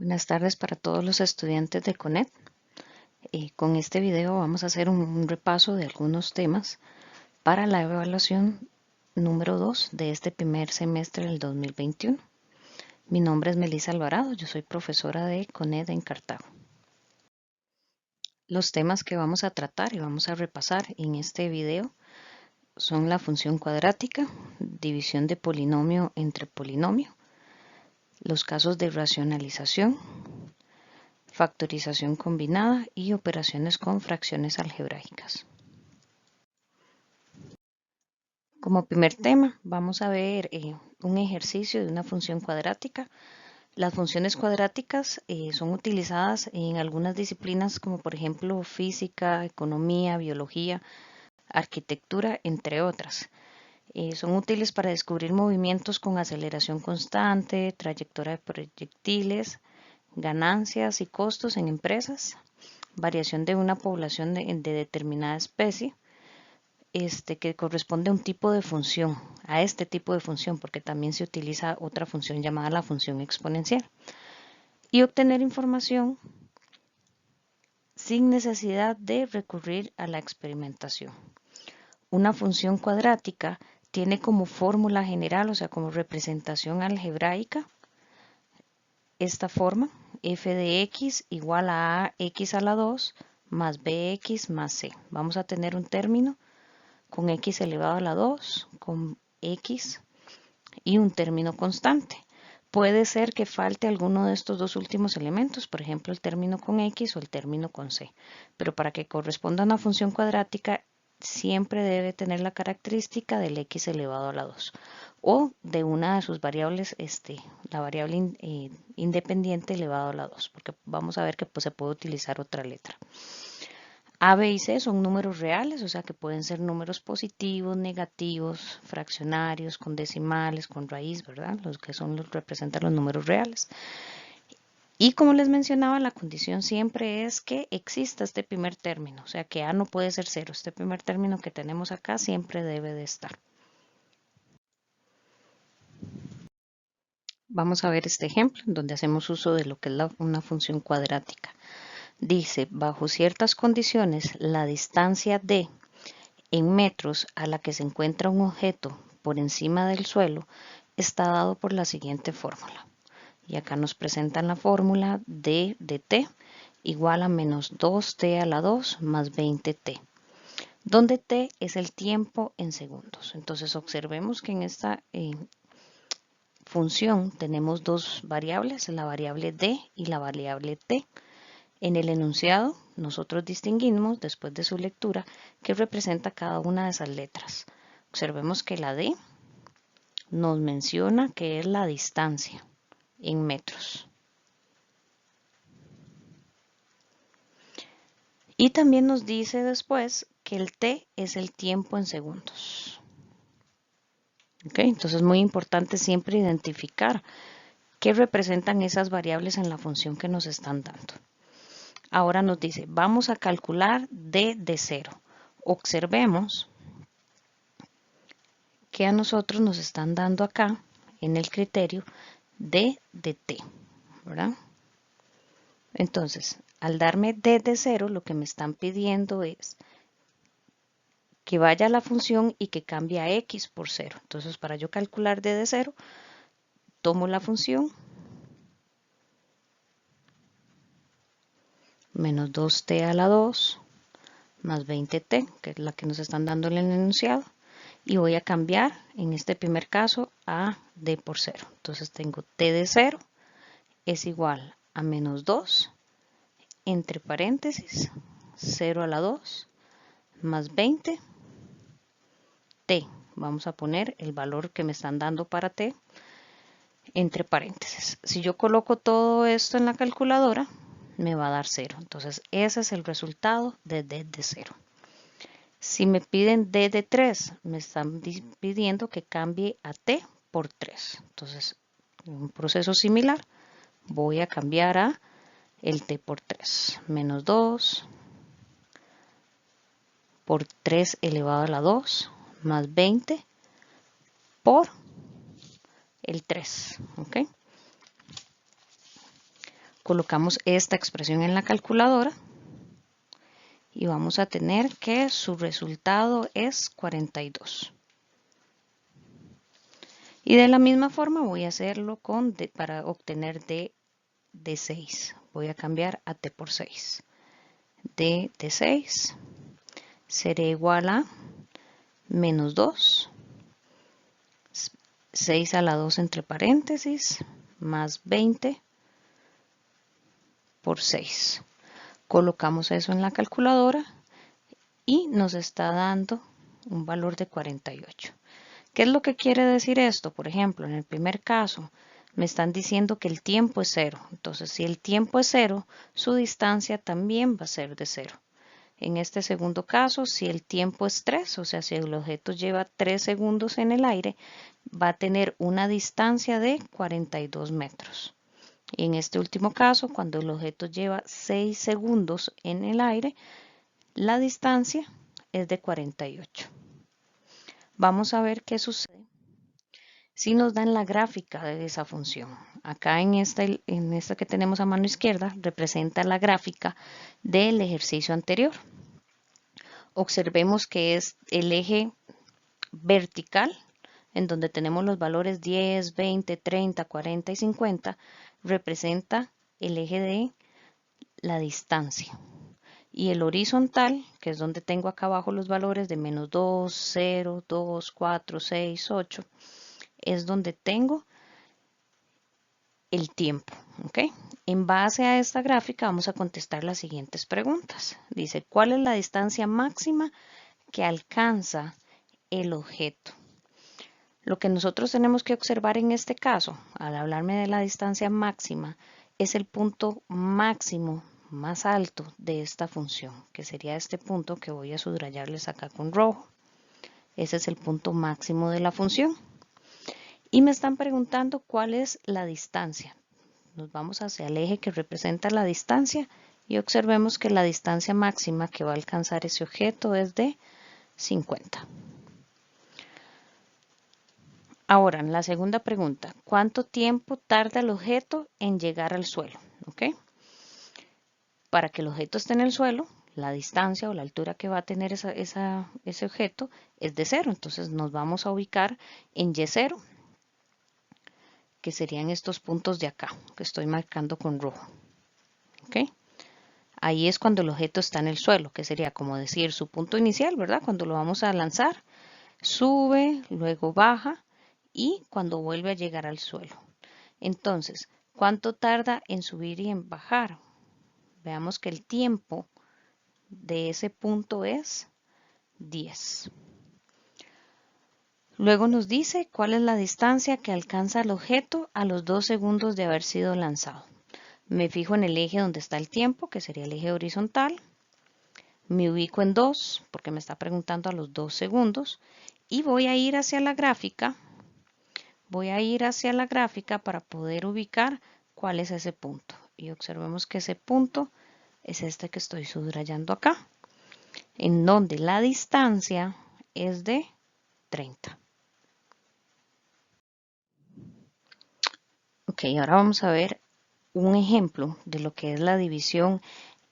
Buenas tardes para todos los estudiantes de CONET. Con este video vamos a hacer un repaso de algunos temas para la evaluación número 2 de este primer semestre del 2021. Mi nombre es Melissa Alvarado, yo soy profesora de CONET en Cartago. Los temas que vamos a tratar y vamos a repasar en este video son la función cuadrática, división de polinomio entre polinomio, los casos de racionalización, factorización combinada y operaciones con fracciones algebraicas. Como primer tema vamos a ver un ejercicio de una función cuadrática. Las funciones cuadráticas son utilizadas en algunas disciplinas como por ejemplo física, economía, biología, arquitectura, entre otras. Son útiles para descubrir movimientos con aceleración constante, trayectoria de proyectiles, ganancias y costos en empresas, variación de una población de determinada especie, que corresponde a un tipo de función, a este tipo de función, porque también se utiliza otra función llamada la función exponencial. Y obtener información sin necesidad de recurrir a la experimentación. Una función cuadrática tiene como fórmula general, o sea, como representación algebraica, esta forma, f de x igual a x a la 2 más bx más c. Vamos a tener un término con x elevado a la 2, con x y un término constante. Puede ser que falte alguno de estos dos últimos elementos, por ejemplo el término con x o el término con c, pero para que corresponda a una función cuadrática siempre debe tener la característica del x elevado a la 2 o de una de sus variables, la variable independiente elevado a la 2, porque vamos a ver que pues, se puede utilizar otra letra. A, B y C son números reales, o sea que pueden ser números positivos, negativos, fraccionarios, con decimales, con raíz, ¿verdad? Los que representan los números reales. Y como les mencionaba, la condición siempre es que exista este primer término, o sea que A no puede ser 0. Este primer término que tenemos acá siempre debe de estar. Vamos a ver este ejemplo donde hacemos uso de lo que es una función cuadrática. Dice, bajo ciertas condiciones, la distancia d en metros a la que se encuentra un objeto por encima del suelo está dado por la siguiente fórmula. Y acá nos presentan la fórmula d de t igual a menos 2t a la 2 más 20t, donde t es el tiempo en segundos. Entonces observemos que en esta función tenemos dos variables, la variable d y la variable t. En el enunciado, nosotros distinguimos, después de su lectura, qué representa cada una de esas letras. Observemos que la D nos menciona que es la distancia en metros. Y también nos dice después que el T es el tiempo en segundos. Entonces es muy importante siempre identificar qué representan esas variables en la función que nos están dando. Ahora nos dice, vamos a calcular D de 0. Observemos que a nosotros nos están dando acá en el criterio D de t, ¿verdad? Entonces, al darme D de 0, lo que me están pidiendo es que vaya a la función y que cambie a x por 0. Entonces, para yo calcular D de 0, tomo la función menos 2t a la 2 más 20t, que es la que nos están dando en el enunciado, y voy a cambiar, en este primer caso, a d por 0. Entonces tengo t de 0 es igual a menos 2 entre paréntesis 0 a la 2 más 20 t. Vamos a poner el valor que me están dando para t entre paréntesis. Si yo coloco todo esto en la calculadora, me va a dar 0. Entonces ese es el resultado de d de 0. Si me piden d de 3, me están pidiendo que cambie a t por 3. Entonces, en un proceso similar, voy a cambiar a el t por 3. Menos 2 por 3 elevado a la 2 más 20 por el 3. ¿Okay? colocamos esta expresión en la calculadora y vamos a tener que su resultado es 42. Y de la misma forma voy a hacerlo para obtener d de 6. Voy a cambiar a t por 6. d de 6 será igual a menos 2, 6 a la 2 entre paréntesis, más 20 por 6. Colocamos eso en la calculadora y nos está dando un valor de 48. ¿Qué es lo que quiere decir esto? Por ejemplo, en el primer caso me están diciendo que el tiempo es 0. Entonces, si el tiempo es 0, su distancia también va a ser de 0. En este segundo caso, si el tiempo es 3, o sea, si el objeto lleva 3 segundos en el aire, va a tener una distancia de 42 metros. Y en este último caso, cuando el objeto lleva 6 segundos en el aire, la distancia es de 48. Vamos a ver qué sucede si nos dan la gráfica de esa función. Acá en esta que tenemos a mano izquierda representa la gráfica del ejercicio anterior. Observemos que es el eje vertical, en donde tenemos los valores 10, 20, 30, 40 y 50, representa el eje de la distancia. Y el horizontal, que es donde tengo acá abajo los valores de menos 2, 0, 2, 4, 6, 8, es donde tengo el tiempo. ¿Okay? En base a esta gráfica vamos a contestar las siguientes preguntas. Dice, ¿cuál es la distancia máxima que alcanza el objeto? Lo que nosotros tenemos que observar en este caso, al hablarme de la distancia máxima, es el punto máximo más alto de esta función, que sería este punto que voy a subrayarles acá con rojo. Ese es el punto máximo de la función. Y me están preguntando cuál es la distancia. Nos vamos hacia el eje que representa la distancia y observemos que la distancia máxima que va a alcanzar ese objeto es de 50. Ahora, en la segunda pregunta, ¿cuánto tiempo tarda el objeto en llegar al suelo? ¿Okay? Para que el objeto esté en el suelo, la distancia o la altura que va a tener ese objeto es de 0. Entonces nos vamos a ubicar en Y0, que serían estos puntos de acá, que estoy marcando con rojo. ¿Okay? Ahí es cuando el objeto está en el suelo, que sería como decir su punto inicial, ¿verdad? Cuando lo vamos a lanzar, sube, luego baja y cuando vuelve a llegar al suelo. Entonces, ¿cuánto tarda en subir y en bajar? Veamos que el tiempo de ese punto es 10. Luego nos dice cuál es la distancia que alcanza el objeto a los 2 segundos de haber sido lanzado. Me fijo en el eje donde está el tiempo, que sería el eje horizontal. Me ubico en 2, porque me está preguntando a los 2 segundos. Y voy a ir hacia la gráfica. Para poder ubicar cuál es ese punto. Y observemos que ese punto es este que estoy subrayando acá, en donde la distancia es de 30. Ok, ahora vamos a ver un ejemplo de lo que es la división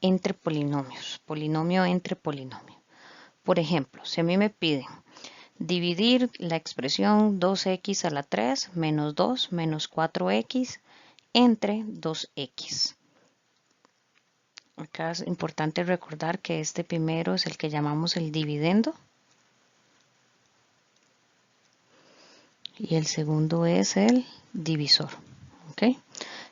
entre polinomios, polinomio entre polinomio. Por ejemplo, si a mí me piden dividir la expresión 2x a la 3 menos 2 menos 4x entre 2x. Acá es importante recordar que este primero es el que llamamos el dividendo. Y el segundo es el divisor. ¿Okay?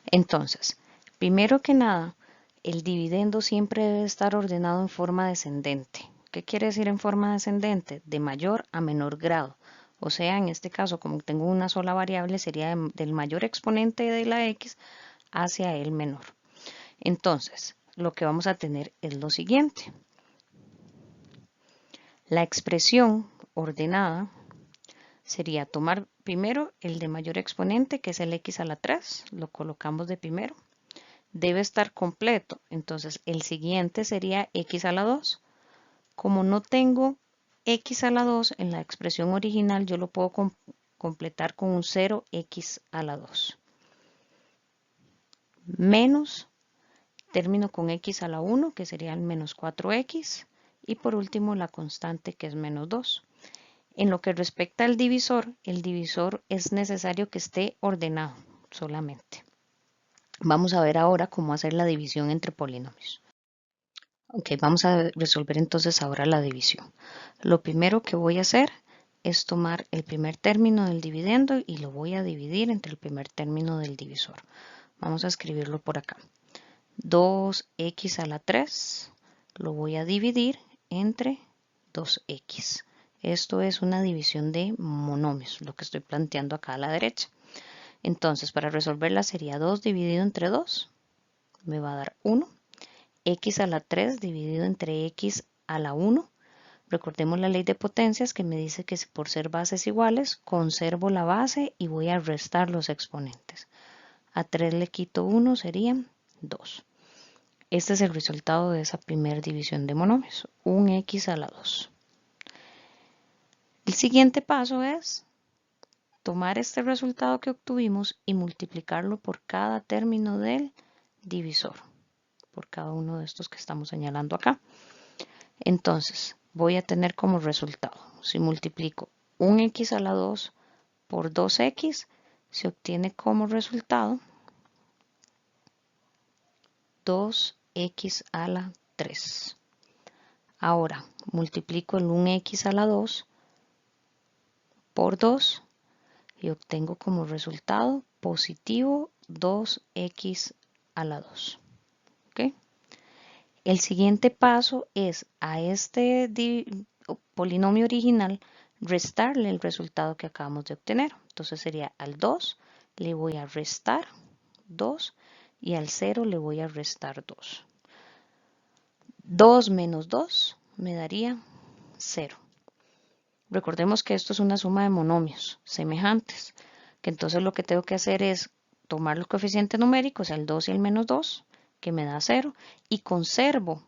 Entonces, primero que nada, el dividendo siempre debe estar ordenado en forma descendente. ¿Qué quiere decir en forma descendente? De mayor a menor grado. O sea, en este caso, como tengo una sola variable, sería del mayor exponente de la x hacia el menor. Entonces, lo que vamos a tener es lo siguiente. La expresión ordenada sería tomar primero el de mayor exponente, que es el x a la 3, lo colocamos de primero. Debe estar completo, entonces el siguiente sería x a la 2. Como no tengo x a la 2 en la expresión original, yo lo puedo completar con un 0x a la 2. Menos término con x a la 1, que sería el menos 4x, y por último la constante, que es menos 2. En lo que respecta al divisor, el divisor es necesario que esté ordenado solamente. Vamos a ver ahora cómo hacer la división entre polinomios. Ok, vamos a resolver entonces ahora la división. Lo primero que voy a hacer es tomar el primer término del dividendo y lo voy a dividir entre el primer término del divisor. Vamos a escribirlo por acá. 2x a la 3 lo voy a dividir entre 2x. Esto es una división de monomios, lo que estoy planteando acá a la derecha. Entonces, para resolverla sería 2 dividido entre 2, me va a dar 1. X a la 3 dividido entre x a la 1. Recordemos la ley de potencias que me dice que por ser bases iguales, conservo la base y voy a restar los exponentes. A 3 le quito 1, serían 2. Este es el resultado de esa primera división de monomios, un x a la 2. El siguiente paso es tomar este resultado que obtuvimos y multiplicarlo por cada término del divisor, por cada uno de estos que estamos señalando acá. Entonces, voy a tener como resultado, si multiplico un x a la 2 por 2x, se obtiene como resultado 2x a la 3. Ahora, multiplico el 1x a la 2 por 2 y obtengo como resultado positivo 2x a la 2. ¿Okay? El siguiente paso es a este polinomio original restarle el resultado que acabamos de obtener. Entonces sería al 2 le voy a restar 2 y al 0 le voy a restar 2. 2 menos 2 me daría 0. Recordemos que esto es una suma de monomios semejantes, que entonces lo que tengo que hacer es tomar los coeficientes numéricos, el 2 y el menos 2, que me da 0, y conservo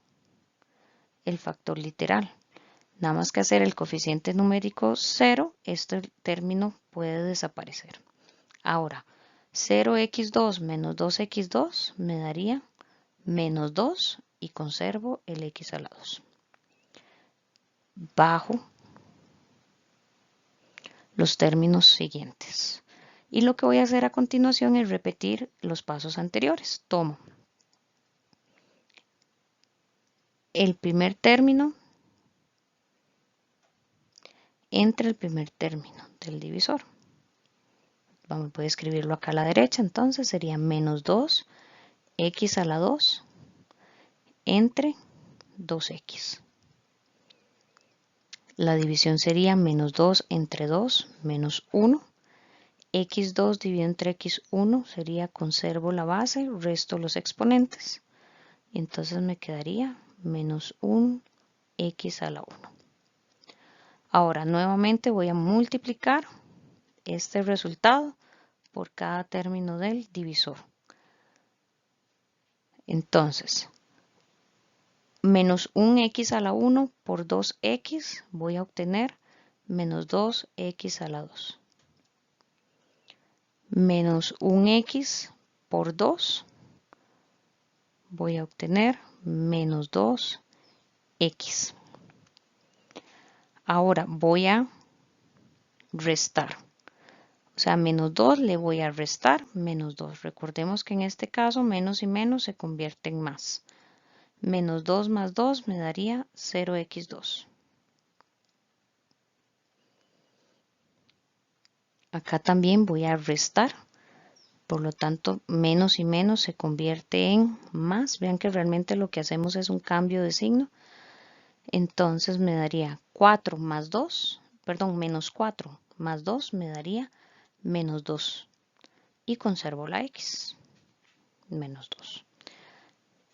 el factor literal. Nada más que hacer el coeficiente numérico 0, este término puede desaparecer. Ahora, 0x2 menos 2x2 me daría menos 2 y conservo el x a la 2. Bajo los términos siguientes. Y lo que voy a hacer a continuación es repetir los pasos anteriores. Tomo el primer término entre el primer término del divisor. Voy a escribirlo acá a la derecha, entonces sería menos 2x a la 2 entre 2x. La división sería menos 2 entre 2 menos 1. x2 dividido entre x1 sería conservo la base, resto los exponentes. Y entonces me quedaría menos 1x a la 1. Ahora nuevamente voy a multiplicar este resultado por cada término del divisor. Entonces, menos 1x a la 1 por 2x voy a obtener menos 2x a la 2. Menos 1x por 2 voy a obtener menos 2x. Ahora voy a restar. O sea, menos 2 le voy a restar menos 2. Recordemos que en este caso menos y menos se convierte en más. Menos 2 más 2 me daría 0x2. Acá también voy a restar. Por lo tanto, menos y menos se convierte en más. Vean que realmente lo que hacemos es un cambio de signo. Entonces me daría 4 más 2, perdón, menos 4 más 2 me daría menos 2. Y conservo la x, menos 2.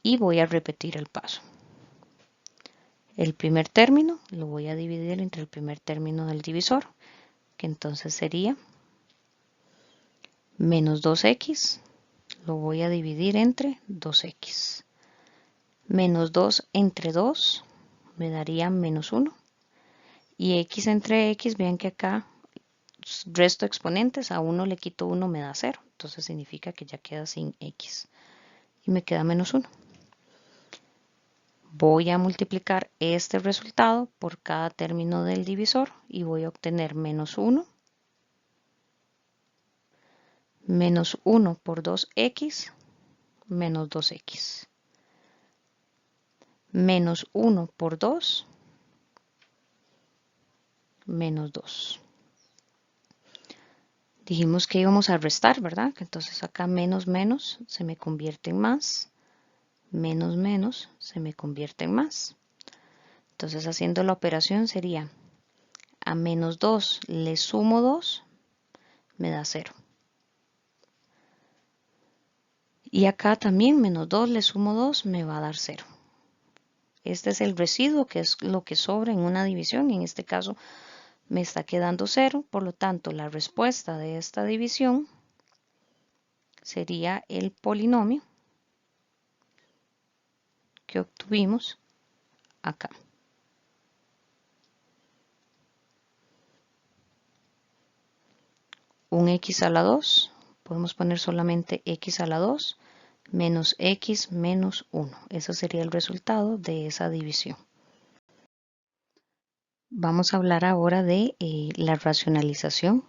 Y voy a repetir el paso. El primer término lo voy a dividir entre el primer término del divisor, que entonces sería menos 2x, lo voy a dividir entre 2x. Menos 2 entre 2 me daría menos 1. Y x entre x, vean que acá resto exponentes, a 1 le quito 1 me da 0. Entonces significa que ya queda sin x. Y me queda menos 1. Voy a multiplicar este resultado por cada término del divisor y voy a obtener menos 1. Menos 1 por 2x, menos 2x. Menos 1 por 2, menos 2. Dijimos que íbamos a restar, ¿verdad? Entonces acá menos menos se me convierte en más. Menos menos se me convierte en más. Entonces haciendo la operación sería a menos 2 le sumo 2, me da 0. Y acá también menos 2 le sumo 2 me va a dar 0. Este es el residuo, que es lo que sobra en una división. En este caso me está quedando 0. Por lo tanto, la respuesta de esta división sería el polinomio que obtuvimos acá. Un x a la 2, podemos poner solamente x a la 2 menos x menos 1. Ese sería el resultado de esa división. Vamos a hablar ahora de la racionalización.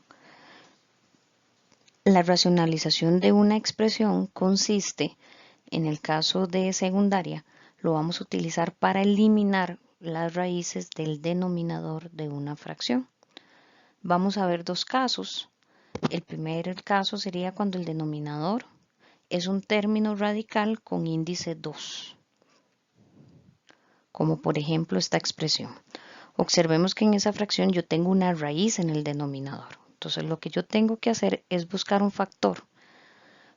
La racionalización de una expresión consiste, en el caso de secundaria, lo vamos a utilizar para eliminar las raíces del denominador de una fracción. Vamos a ver dos casos. El primer caso sería cuando el denominador es un término radical con índice 2, como por ejemplo esta expresión. Observemos que en esa fracción yo tengo una raíz en el denominador. Entonces lo que yo tengo que hacer es buscar un factor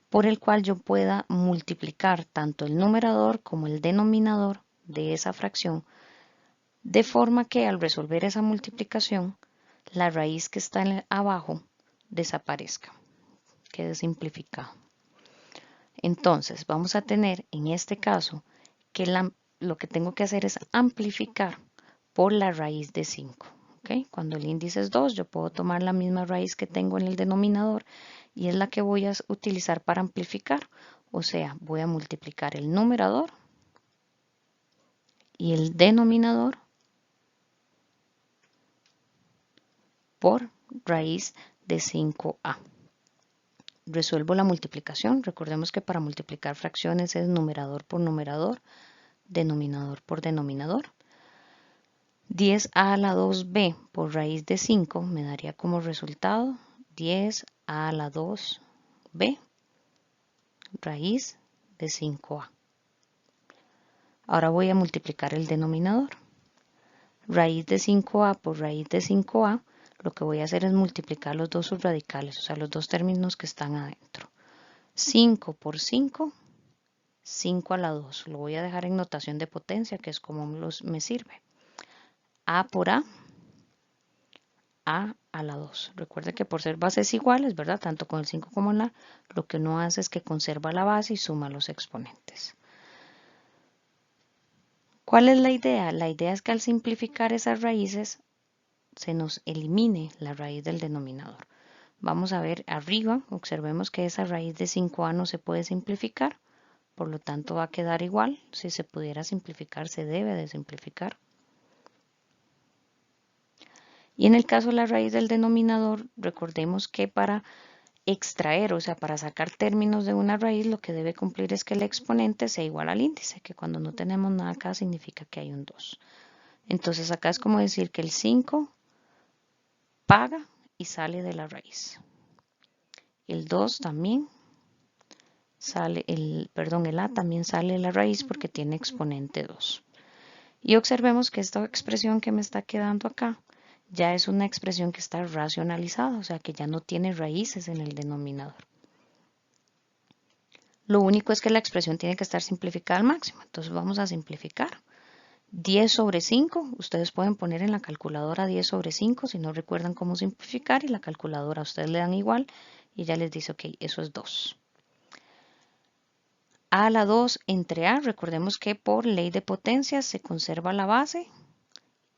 por el cual yo pueda multiplicar tanto el numerador como el denominador de esa fracción, de forma que al resolver esa multiplicación, la raíz que está abajo desaparezca, quede simplificado. Entonces vamos a tener en este caso que lo que tengo que hacer es amplificar por la raíz de 5. ¿Okay? Cuando el índice es 2, yo puedo tomar la misma raíz que tengo en el denominador y es la que voy a utilizar para amplificar. O sea, voy a multiplicar el numerador y el denominador por raíz de 5a. Resuelvo la multiplicación. Recordemos que para multiplicar fracciones es numerador por numerador, denominador por denominador. 10a a la 2b por raíz de 5 me daría como resultado 10a a la 2b raíz de 5a. Ahora voy a multiplicar el denominador. Raíz de 5a por raíz de 5a, lo que voy a hacer es multiplicar los dos subradicales, o sea, los dos términos que están adentro. 5 por 5, 5 a la 2. Lo voy a dejar en notación de potencia, que es como me sirve. A por a la 2. Recuerde que por ser bases iguales, ¿verdad? Tanto con el 5 como en la, lo que uno hace es que conserva la base y suma los exponentes. ¿Cuál es la idea? La idea es que al simplificar esas raíces se nos elimine la raíz del denominador. Vamos a ver arriba, observemos que esa raíz de 5a no se puede simplificar, por lo tanto va a quedar igual. Si se pudiera simplificar, se debe de simplificar. Y en el caso de la raíz del denominador, recordemos que para extraer, o sea, para sacar términos de una raíz, lo que debe cumplir es que el exponente sea igual al índice, que cuando no tenemos nada acá significa que hay un 2. Entonces acá es como decir que el 5 paga y sale de la raíz. El 2 también sale, el a también sale de la raíz porque tiene exponente 2. Y observemos que esta expresión que me está quedando acá ya es una expresión que está racionalizada, o sea que ya no tiene raíces en el denominador. Lo único es que la expresión tiene que estar simplificada al máximo. Entonces vamos a simplificar. 10 sobre 5, ustedes pueden poner en la calculadora 10 sobre 5 si no recuerdan cómo simplificar y la calculadora a ustedes le dan igual y ya les dice, ok, eso es 2. A a la 2 entre a, recordemos que por ley de potencias se conserva la base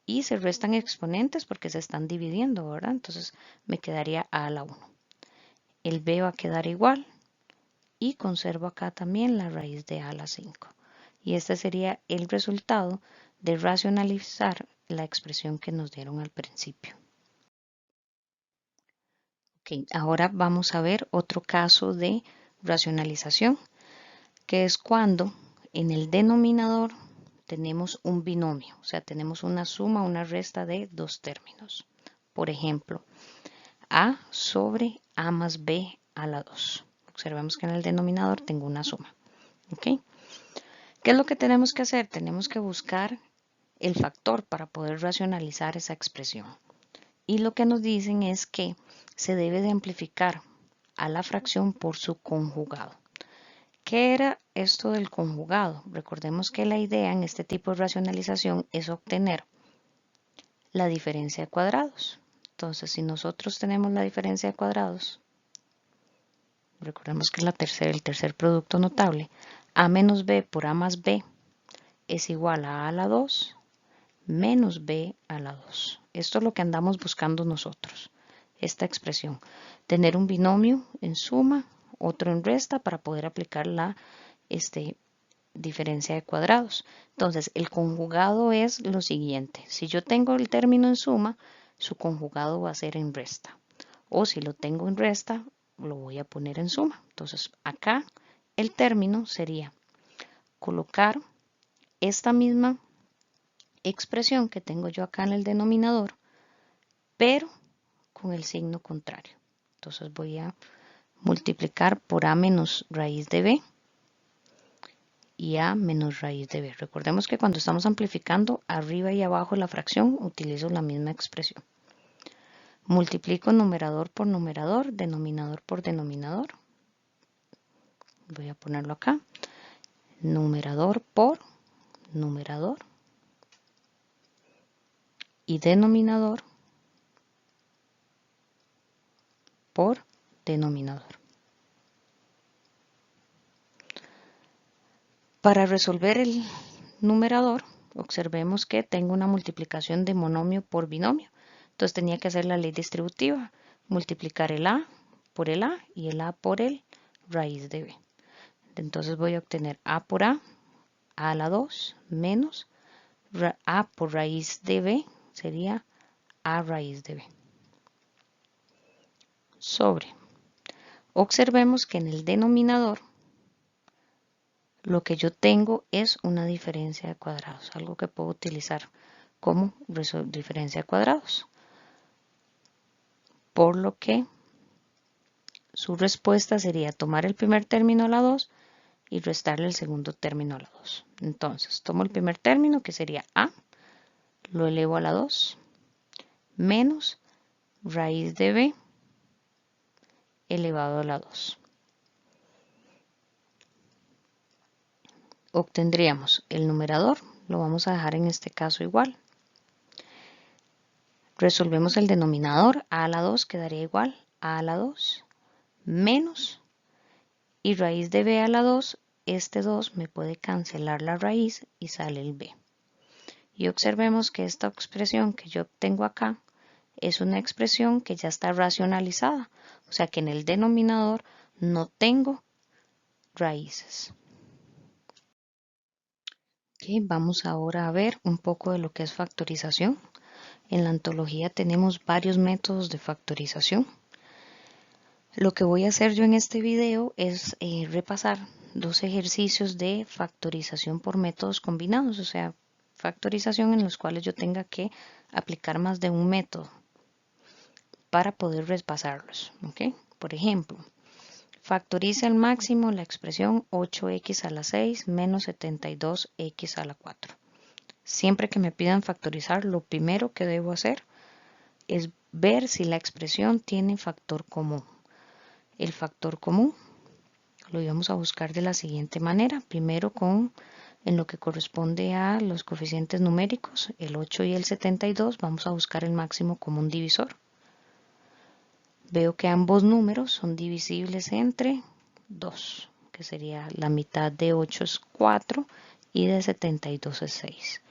y se restan exponentes porque se están dividiendo, ¿verdad? Entonces me quedaría a la 1. El b va a quedar igual y conservo acá también la raíz de a a la 5. Y este sería el resultado de racionalizar la expresión que nos dieron al principio. Ok, ahora vamos a ver otro caso de racionalización, que es cuando en el denominador tenemos un binomio, o sea, tenemos una suma, una resta de dos términos. Por ejemplo, A sobre A más B a la 2. Observemos que en el denominador tengo una suma. ¿Ok? ¿Qué es lo que tenemos que hacer? Tenemos que buscar el factor para poder racionalizar esa expresión. Y lo que nos dicen es que se debe de amplificar a la fracción por su conjugado. ¿Qué era esto del conjugado? Recordemos que la idea en este tipo de racionalización es obtener la diferencia de cuadrados. Entonces, si nosotros tenemos la diferencia de cuadrados, recordemos que es el tercer producto notable, a menos b por a más b es igual a la 2 menos b a la 2. Esto es lo que andamos buscando nosotros, esta expresión. Tener un binomio en suma, otro en resta para poder aplicar la diferencia de cuadrados. Entonces, el conjugado es lo siguiente. Si yo tengo el término en suma, su conjugado va a ser en resta. O si lo tengo en resta, lo voy a poner en suma. Entonces, acá el término sería colocar esta misma expresión que tengo yo acá en el denominador, pero con el signo contrario. Entonces voy a multiplicar por a menos raíz de b y a menos raíz de b. Recordemos que cuando estamos amplificando arriba y abajo la fracción utilizo la misma expresión. Multiplico numerador por numerador, denominador por denominador. Voy a ponerlo acá. Numerador por numerador y denominador por denominador. Para resolver el numerador, observemos que tengo una multiplicación de monomio por binomio. Entonces tenía que hacer la ley distributiva, multiplicar el a por el a y el a por el raíz de b. Entonces voy a obtener a por a la 2 menos a por raíz de b sería a raíz de b. Sobre. Observemos que en el denominador lo que yo tengo es una diferencia de cuadrados, algo que puedo utilizar como diferencia de cuadrados. Por lo que su respuesta sería tomar el primer término a la 2 y restarle el segundo término a la 2. Entonces, tomo el primer término, que sería a, lo elevo a la 2, menos raíz de b elevado a la 2. Obtendríamos el numerador, lo vamos a dejar en este caso igual. Resolvemos el denominador, a la 2 quedaría igual a la 2 menos, y raíz de b a la 2, este 2 me puede cancelar la raíz y sale el b. Y observemos que esta expresión que yo tengo acá es una expresión que ya está racionalizada, o sea que en el denominador no tengo raíces. Okay, vamos ahora a ver un poco de lo que es factorización. En la ontología tenemos varios métodos de factorización. Lo que voy a hacer yo en este video es repasar dos ejercicios de factorización por métodos combinados, o sea, factorización en los cuales yo tenga que aplicar más de un método para poder repasarlos. ¿Okay? Por ejemplo, factoriza al máximo la expresión 8x a la 6 menos 72x a la 4. Siempre que me pidan factorizar, lo primero que debo hacer es ver si la expresión tiene factor común. El factor común lo íbamos a buscar de la siguiente manera. Primero en lo que corresponde a los coeficientes numéricos, el 8 y el 72, vamos a buscar el máximo común divisor. Veo que ambos números son divisibles entre 2, que sería la mitad de 8 es 4 y de 72 es 6.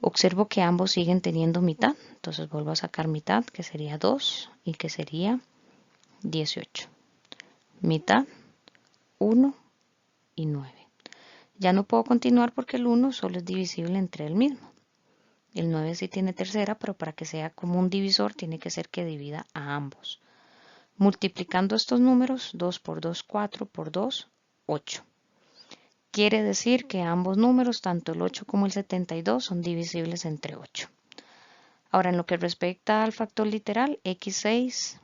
Observo que ambos siguen teniendo mitad, entonces vuelvo a sacar mitad, que sería 2 y que sería 18. Mitad, 1 y 9. Ya no puedo continuar porque el 1 solo es divisible entre el mismo. El 9 sí tiene tercera, pero para que sea como un divisor tiene que ser que divida a ambos. Multiplicando estos números, 2 por 2, 4 por 2, 8. Quiere decir que ambos números, tanto el 8 como el 72, son divisibles entre 8. Ahora, en lo que respecta al factor literal, x6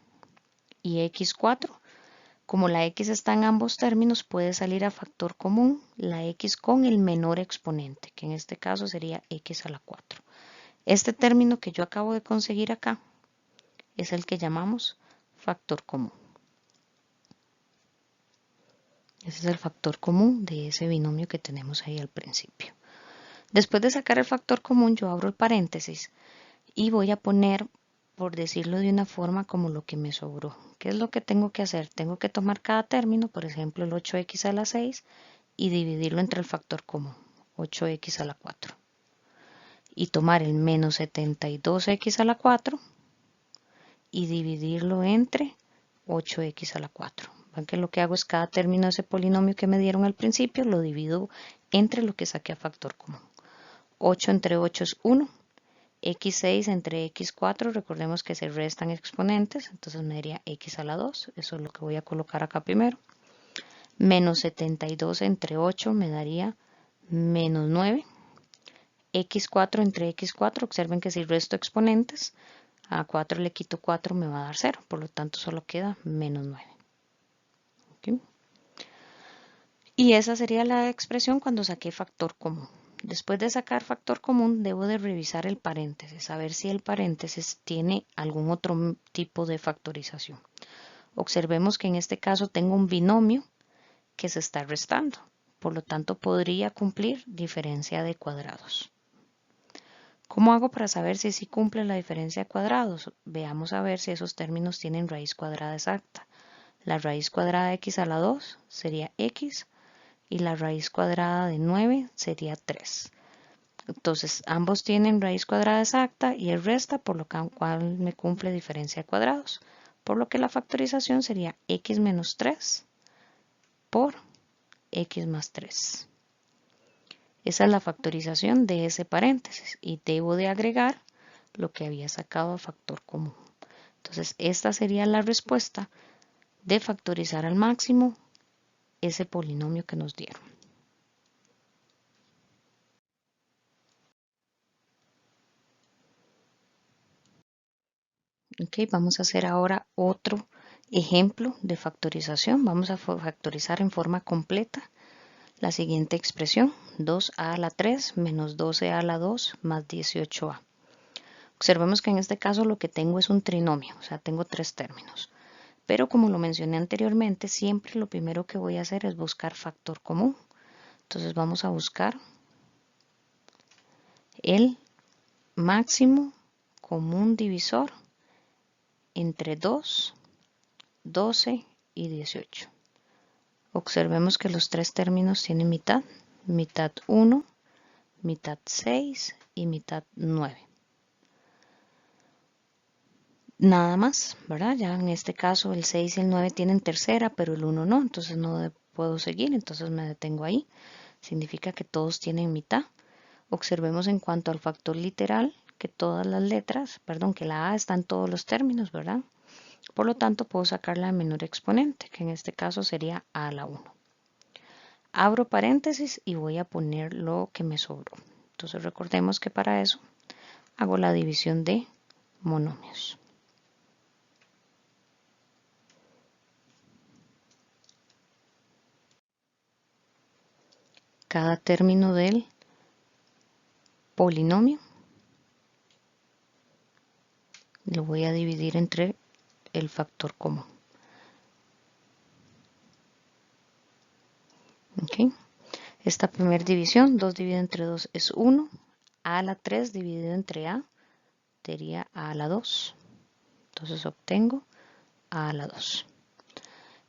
y x4, como la x está en ambos términos, puede salir a factor común la x con el menor exponente, que en este caso sería x a la 4. Este término que yo acabo de conseguir acá es el que llamamos factor común. Ese es el factor común de ese binomio que tenemos ahí al principio. Después de sacar el factor común, yo abro el paréntesis y voy a poner, por decirlo de una forma, como lo que me sobró. ¿Qué es lo que tengo que hacer? Tengo que tomar cada término, por ejemplo, el 8x a la 6, y dividirlo entre el factor común, 8x a la 4. Y tomar el menos 72x a la 4 y dividirlo entre 8x a la 4. Ven que lo que hago es cada término de ese polinomio que me dieron al principio lo divido entre lo que saqué a factor común. 8 entre 8 es 1. x6 entre x4, recordemos que se restan exponentes, entonces me daría x a la 2, eso es lo que voy a colocar acá primero. Menos 72 entre 8 me daría menos 9. x4 entre x4, observen que si resto exponentes, a 4 le quito 4 me va a dar 0, por lo tanto solo queda menos 9. ¿Okay? Y esa sería la expresión cuando saqué factor común. Después de sacar factor común, debo de revisar el paréntesis, a ver si el paréntesis tiene algún otro tipo de factorización. Observemos que en este caso tengo un binomio que se está restando, por lo tanto podría cumplir diferencia de cuadrados. ¿Cómo hago para saber si sí cumple la diferencia de cuadrados? Veamos a ver si esos términos tienen raíz cuadrada exacta. La raíz cuadrada de x a la 2 sería x y la raíz cuadrada de 9 sería 3. Entonces ambos tienen raíz cuadrada exacta y el resta, por lo cual me cumple diferencia de cuadrados. Por lo que la factorización sería x menos 3 por x más 3. Esa es la factorización de ese paréntesis y debo de agregar lo que había sacado a factor común. Entonces esta sería la respuesta de factorizar al máximo ese polinomio que nos dieron. Ok, vamos a hacer ahora otro ejemplo de factorización. Vamos a factorizar en forma completa la siguiente expresión: 2a a la 3 menos 12a a la 2 más 18a. Observemos que en este caso lo que tengo es un trinomio, o sea, tengo tres términos. Pero como lo mencioné anteriormente, siempre lo primero que voy a hacer es buscar factor común. Entonces vamos a buscar el máximo común divisor entre 2, 12 y 18. Observemos que los tres términos tienen mitad, mitad 1, mitad 6 y mitad 9. Nada más, ¿verdad? Ya en este caso el 6 y el 9 tienen tercera, pero el 1 no, entonces no puedo seguir, entonces me detengo ahí. Significa que todos tienen mitad. Observemos en cuanto al factor literal que todas las letras, perdón, que la A está en todos los términos, ¿verdad? Por lo tanto, puedo sacar la menor exponente, que en este caso sería A a la 1. Abro paréntesis y voy a poner lo que me sobró. Entonces recordemos que para eso hago la división de monomios. Cada término del polinomio lo voy a dividir entre el factor común. ¿Okay? Esta primera división, 2 dividido entre 2 es 1. A a la 3 dividido entre A sería A a la 2. Entonces obtengo A a la 2.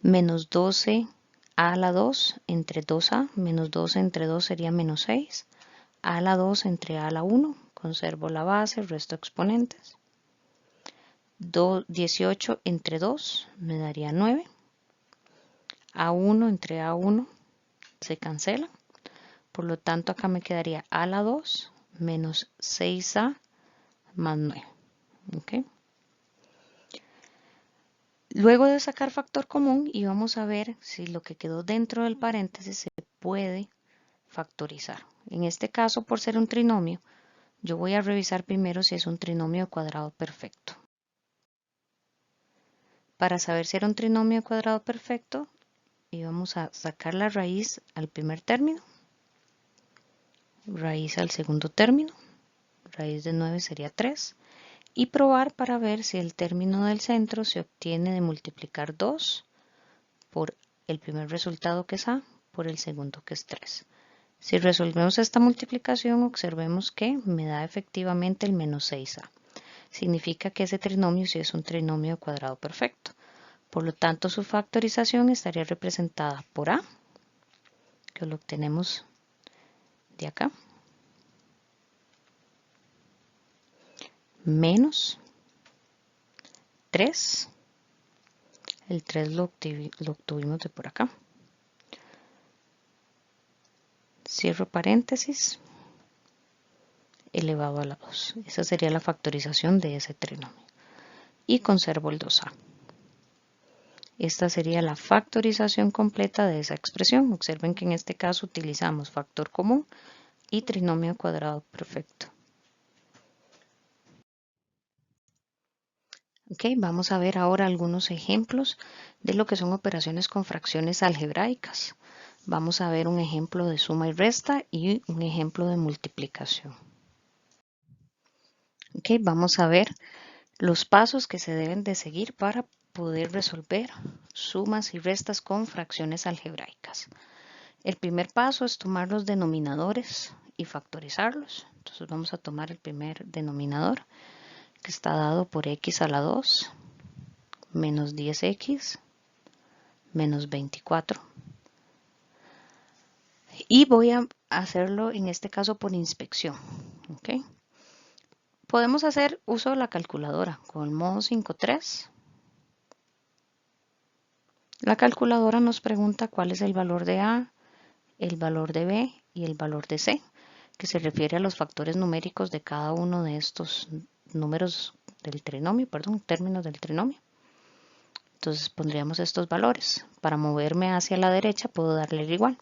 Menos 12 A a la 2 entre 2A. Menos 12 entre 2 sería menos 6. A a la 2 entre A a la 1. Conservo la base, resto exponentes. 18 entre 2 me daría 9. A1 entre A1 se cancela. Por lo tanto, acá me quedaría a a la 2 menos 6a más 9. ¿Okay? Luego de sacar factor común, y vamos a ver si lo que quedó dentro del paréntesis se puede factorizar. En este caso, por ser un trinomio, yo voy a revisar primero si es un trinomio de cuadrado perfecto. Para saber si era un trinomio de cuadrado perfecto, vamos a sacar la raíz al primer término, raíz al segundo término, raíz de 9 sería 3, y probar para ver si el término del centro se obtiene de multiplicar 2 por el primer resultado que es a por el segundo que es 3. Si resolvemos esta multiplicación, observemos que me da efectivamente el menos 6a. Significa que ese trinomio sí es un trinomio de cuadrado perfecto. Por lo tanto, su factorización estaría representada por a, que lo obtenemos de acá, menos 3. El 3 lo obtuvimos de por acá. Cierro paréntesis, elevado a la 2. Esa sería la factorización de ese trinomio. Y conservo el 2a. Esta sería la factorización completa de esa expresión. Observen que en este caso utilizamos factor común y trinomio cuadrado perfecto. Ok, vamos a ver ahora algunos ejemplos de lo que son operaciones con fracciones algebraicas. Vamos a ver un ejemplo de suma y resta y un ejemplo de multiplicación. Ok, vamos a ver los pasos que se deben de seguir para poder resolver sumas y restas con fracciones algebraicas. El primer paso es tomar los denominadores y factorizarlos. Entonces vamos a tomar el primer denominador, que está dado por x a la 2 menos 10x menos 24. Y voy a hacerlo en este caso por inspección. ¿Okay? Podemos hacer uso de la calculadora con el modo 5.3. La calculadora nos pregunta cuál es el valor de A, el valor de B y el valor de C, que se refiere a los factores numéricos de cada uno de estos números del trinomio, términos del trinomio. Entonces pondríamos estos valores. Para moverme hacia la derecha puedo darle el igual.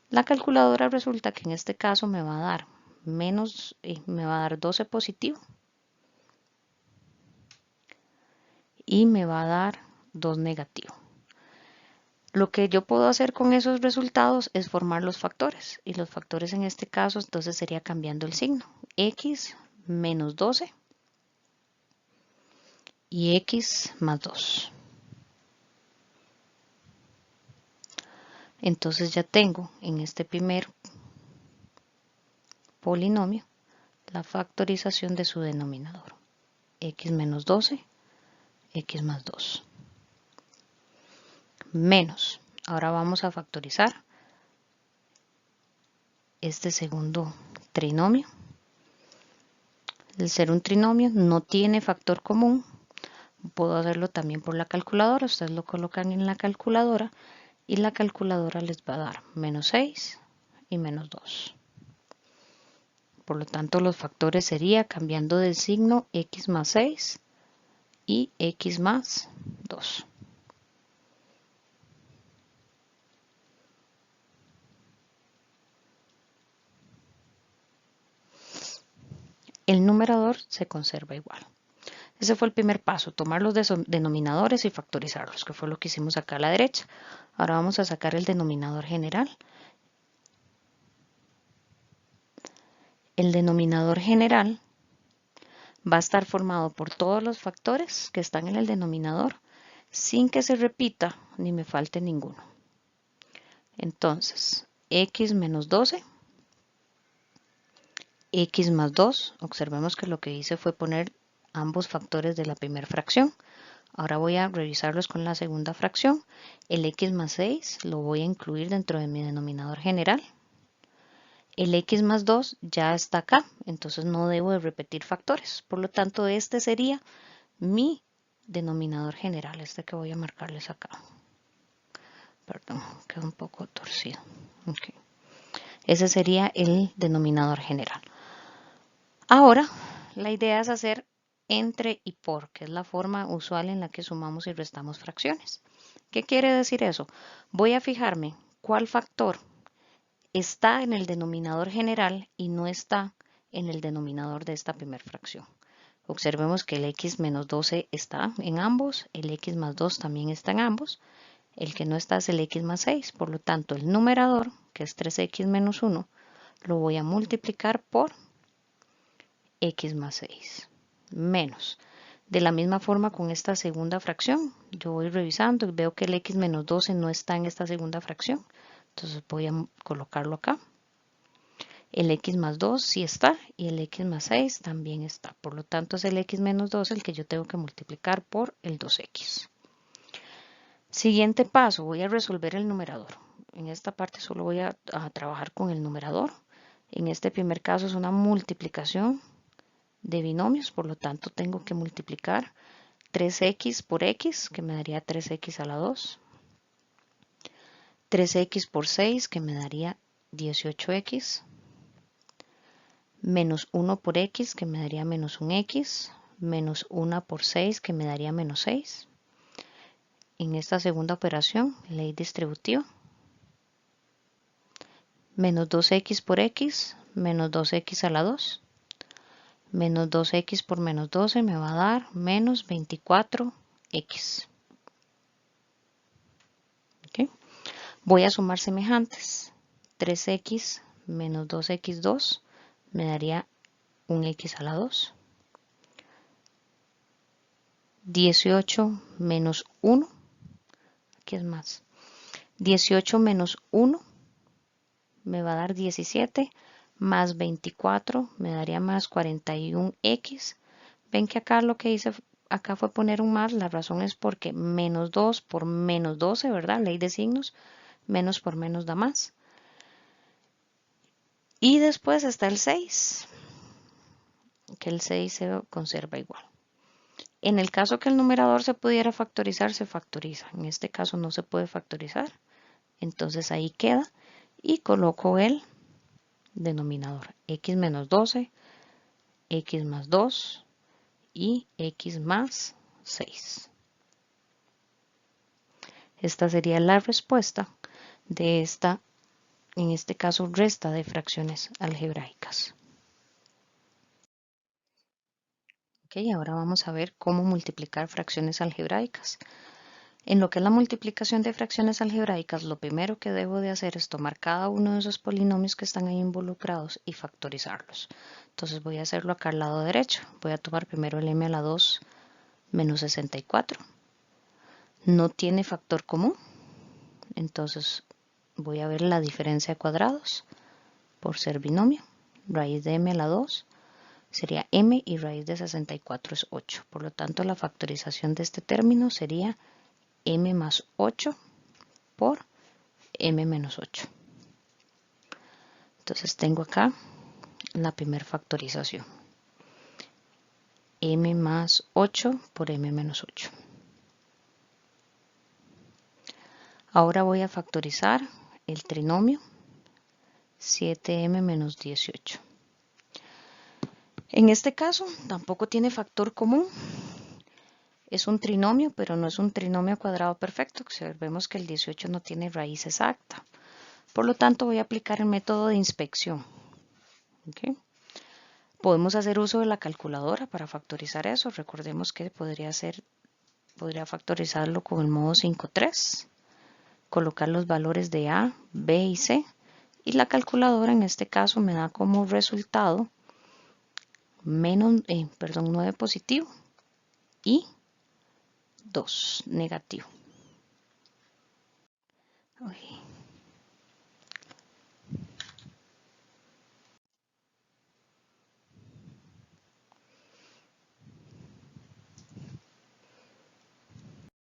La calculadora resulta que en este caso me va a dar me va a dar 12 positivo y me va a dar 2 negativo. Lo que yo puedo hacer con esos resultados es formar los factores, y los factores en este caso entonces sería cambiando el signo, x menos 12 y x más 2. Entonces ya tengo en este primer polinomio la factorización de su denominador, x menos 12, x más 2, menos, ahora vamos a factorizar este segundo trinomio. Al ser un trinomio no tiene factor común, puedo hacerlo también por la calculadora. Ustedes lo colocan en la calculadora y la calculadora les va a dar menos 6 y menos 2. Por lo tanto, los factores sería cambiando del signo x más 6 y x más 2. El numerador se conserva igual. Ese fue el primer paso, tomar los denominadores y factorizarlos, que fue lo que hicimos acá a la derecha. Ahora vamos a sacar el denominador general. El denominador general va a estar formado por todos los factores que están en el denominador sin que se repita ni me falte ninguno. Entonces, x menos 12, x más 2, observemos que lo que hice fue poner ambos factores de la primera fracción. Ahora voy a revisarlos con la segunda fracción. El x más 6 lo voy a incluir dentro de mi denominador general. El x más 2 ya está acá, entonces no debo de repetir factores. Por lo tanto, este sería mi denominador general, este que voy a marcarles acá. Perdón, queda un poco torcido. Okay. Ese sería el denominador general. Ahora, la idea es hacer entre y por, que es la forma usual en la que sumamos y restamos fracciones. ¿Qué quiere decir eso? Voy a fijarme cuál factor está en el denominador general y no está en el denominador de esta primera fracción. Observemos que el x menos 12 está en ambos, el x más 2 también está en ambos, el que no está es el x más 6, por lo tanto el numerador, que es 3x menos 1, lo voy a multiplicar por x más 6, menos. De la misma forma con esta segunda fracción, yo voy revisando y veo que el x menos 12 no está en esta segunda fracción, entonces voy a colocarlo acá. El x más 2 sí está y el x más 6 también está. Por lo tanto es el x menos 2 el que yo tengo que multiplicar por el 2x. Siguiente paso, voy a resolver el numerador. En esta parte solo voy a trabajar con el numerador. En este primer caso es una multiplicación de binomios, por lo tanto tengo que multiplicar 3x por x, que me daría 3x a la 2. 3x por 6, que me daría 18x. Menos 1 por x, que me daría menos 1x, menos 1 por 6, que me daría menos 6. En esta segunda operación, ley distributiva, menos 2x por x, menos 2x a la 2, menos 2x por menos 12 me va a dar menos 24x. ¿Okay? Voy a sumar semejantes. 3x menos 2x2 me daría un x a la 2. 18 menos 1, aquí es más, 18 menos 1 me va a dar 17, más 24 me daría más 41x. Ven que acá lo que hice acá fue poner un más, la razón es porque menos 2 por menos 12, ¿verdad? Ley de signos, menos por menos da más. Y después está el 6, que el 6 se conserva igual. En el caso que el numerador se pudiera factorizar, se factoriza. En este caso no se puede factorizar. Entonces ahí queda y coloco el denominador. X menos 12, X más 2 y X más 6. Esta sería la respuesta de esta, en este caso, resta de fracciones algebraicas. Ok, ahora vamos a ver cómo multiplicar fracciones algebraicas. En lo que es la multiplicación de fracciones algebraicas, lo primero que debo de hacer es tomar cada uno de esos polinomios que están ahí involucrados y factorizarlos. Entonces voy a hacerlo acá al lado derecho. Voy a tomar primero el m a la 2 menos 64. No tiene factor común, entonces voy a ver la diferencia de cuadrados por ser binomio. Raíz de m a la 2 sería m y raíz de 64 es 8. Por lo tanto, la factorización de este término sería m más 8 por m menos 8. Entonces tengo acá la primera factorización. M más 8 por m menos 8. Ahora voy a factorizar el trinomio 7m menos 18. En este caso tampoco tiene factor común. Es un trinomio, pero no es un trinomio cuadrado perfecto. Observemos que el 18 no tiene raíz exacta. Por lo tanto, voy a aplicar el método de inspección. ¿Okay? Podemos hacer uso de la calculadora para factorizar eso. Recordemos que podría factorizarlo con el modo 5-3. Colocar los valores de A, B y C. Y la calculadora en este caso me da como resultado 9 positivo y 2 negativo.